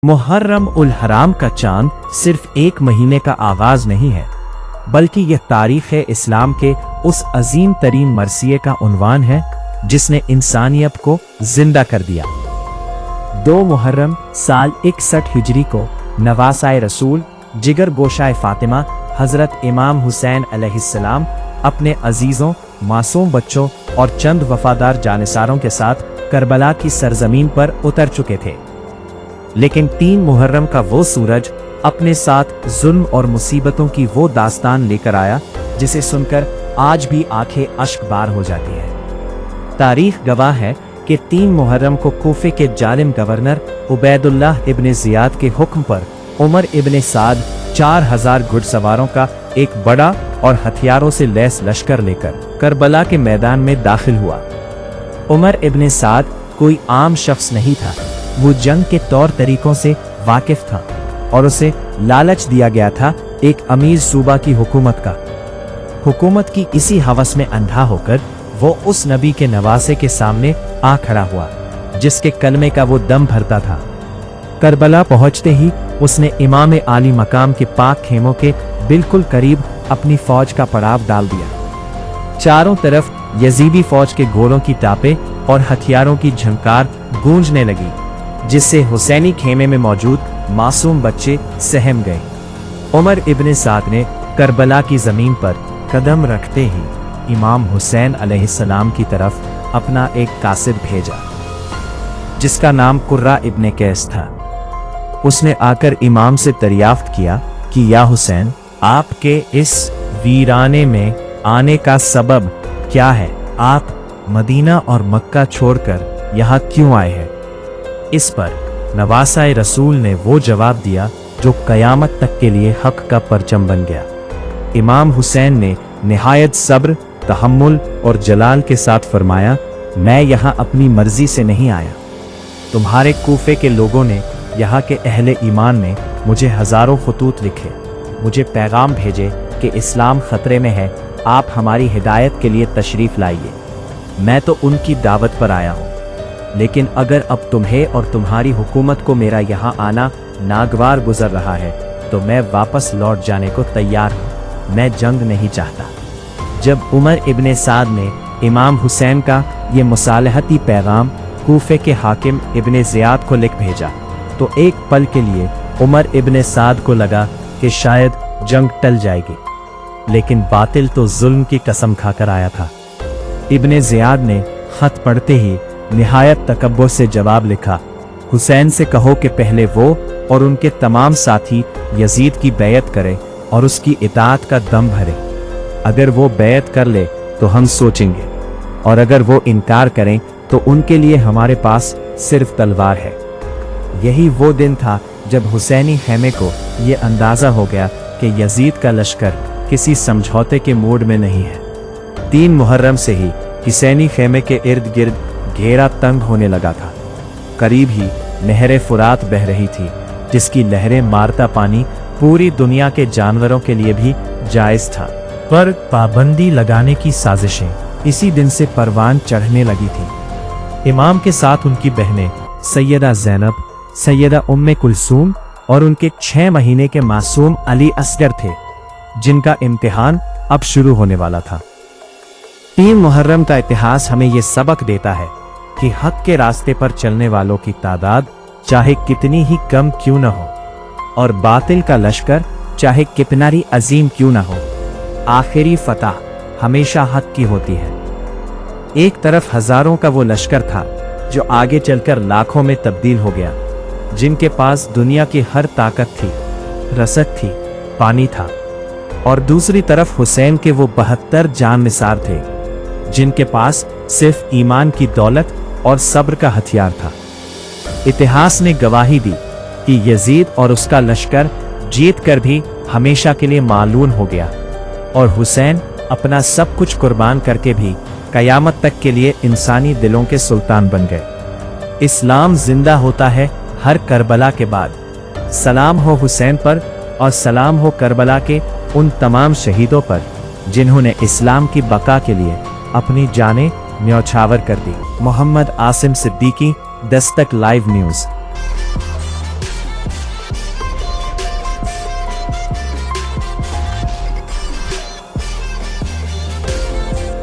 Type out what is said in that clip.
मुहर्रम उल हराम का चांद सिर्फ एक महीने का आगाज नहीं है, बल्कि यह तारीख इस्लाम के उस अजीम तरीन मरसिए का उन्वान है जिसने इंसानियत को जिंदा कर दिया। 2 मुहर्रम साल 61 हिजरी को नवासाए रसूल जिगर गोशाए फातिमा हजरत इमाम हुसैन अलैहिस्सलाम अपने अजीजों, मासूम बच्चों और चंद वफादार जानिसारों के साथ करबला की सरजमीन पर उतर चुके थे। लेकिन 3 मुहर्रम का वो सूरज अपने साथ जुल्म और मुसीबतों की वो दास्तान लेकर आया जिसे सुनकर आज भी आंखें अश्कबार हो जाती है। तारीख गवाह है कि 3 मुहर्रम को कूफे के जालिम गवर्नर उबैदुल्लाह इब्ने जियाद के हुक्म पर उमर इब्ने साद 4000 घुड़सवारों का एक बड़ा और हथियारों से लैस लश्कर लेकर करबला के मैदान में दाखिल हुआ। उमर इब्ने साद कोई आम शख्स नहीं था, वो जंग के तौर तरीकों से वाकिफ था और उसे लालच दिया गया था एक अमीर सूबा की हुकूमत का। हुकूमत की इसी हवस में अंधा होकर वो उस नबी के नवासे के सामने आ खड़ा हुआ जिसके कलमे का वो दम भरता था। करबला पहुंचते ही उसने इमाम आली मकाम के पाक खेमों के बिल्कुल करीब अपनी फौज का पड़ाव डाल दिया। चारों तरफ यजीदी फौज के घोड़ों की टापे और हथियारों की झंकार गूंजने लगी, जिससे हुसैनी खेमे में मौजूद मासूम बच्चे सहम गए। उमर इब्ने साद ने करबला की जमीन पर कदम रखते ही इमाम हुसैन अलैहिस्सलाम की तरफ अपना एक कासिद भेजा जिसका नाम कुर्रा इब्ने कैस था। उसने आकर इमाम से दरियाफ्त किया कि या हुसैन, आपके इस वीराने में आने का सबब क्या है? आप मदीना और मक्का छोड़कर यहाँ क्यों आए हैं? इस पर नवासाए रसूल ने वो जवाब दिया जो कयामत तक के लिए हक का परचम बन गया। इमाम हुसैन ने निहायत सब्र, तहम्मुल और जलाल के साथ फरमाया, मैं यहाँ अपनी मर्जी से नहीं आया। तुम्हारे कूफे के लोगों ने, यहाँ के अहले ईमान ने मुझे हजारों खतूत लिखे, मुझे पैगाम भेजे कि इस्लाम खतरे में है, आप हमारी हिदायत के लिए तशरीफ लाइए। मैं तो उनकी दावत पर आया हूँ, लेकिन अगर अब तुम्हें और तुम्हारी हुकूमत को मेरा यहाँ आना नागवार गुजर रहा है तो मैं वापस लौट जाने को तैयार हूँ। मैं जंग नहीं चाहता। जब उमर इब्ने साद ने इमाम हुसैन का ये मुसालहती पैगाम कूफे के हाकिम इब्ने ज़ियाद को लिख भेजा तो एक पल के लिए उमर इब्ने साद को लगा कि शायद जंग टल जाएगी, लेकिन बातिल तो जुल्म की कसम खाकर आया था। इब्ने ज़ियाद ने खत पढ़ते ही निहायत तकब्बुर से जवाब लिखा, हुसैन से कहो कि पहले वो और उनके तमाम साथी यजीद की बैत करें और उसकी इताअत का दम भरे। अगर वो बैत कर ले तो हम सोचेंगे, और अगर वो इनकार करें तो उनके लिए हमारे पास सिर्फ तलवार है। यही वो दिन था जब हुसैनी खेमे को ये अंदाज़ा हो गया कि यजीद का लश्कर किसी समझौते के मूड में नहीं है। 3 मुहर्रम से ही हुसैनी खेमे के इर्द गिर्द घेरा तंग होने लगा था। करीब ही नहर फुरात बह रही थी जिसकी लहरें मारता पानी पूरी दुनिया के जानवरों के लिए भी जायज था, पर पाबंदी लगाने की साजिशें इसी दिन से परवान चढ़ने लगी थी। इमाम के साथ उनकी बहनें सैयदा ज़ैनब, सैयदा उम्मे कुलसूम और उनके 6 महीने के मासूम अली असगर थे जिनका इम्तिहान अब शुरू होने वाला था। 3 मुहर्रम का इतिहास हमें ये सबक देता है कि हक के रास्ते पर चलने वालों की तादाद चाहे कितनी ही कम क्यों न हो और बातिल का लश्कर चाहे कितना ही अजीम क्यों न हो, आखिरी फतह हमेशा हक की होती है। एक तरफ हजारों का वो लश्कर था जो आगे चलकर लाखों में तब्दील हो गया, जिनके पास दुनिया की हर ताकत थी, रसद थी, पानी था, और दूसरी तरफ हुसैन के वो 72 जान निसार थे जिनके पास सिर्फ ईमान की दौलत और सब्र का हथियार था। इतिहास ने गवाही दी कि यजीद और उसका लश्कर जीत कर भी हमेशा के लिए मालून हो गया और हुसैन अपना सब कुछ कुर्बान करके भी कयामत तक के लिए इंसानी दिलों के सुल्तान बन गए। इस्लाम जिंदा होता है हर करबला के बाद। सलाम हो हुसैन पर और सलाम हो करबला के उन तमाम शहीदों पर जिन्होंने इस्लाम की बका के लिए अपनी जानें न्यौछावर कर दी। Mohammad Asim Siddiqui, Dastak live news.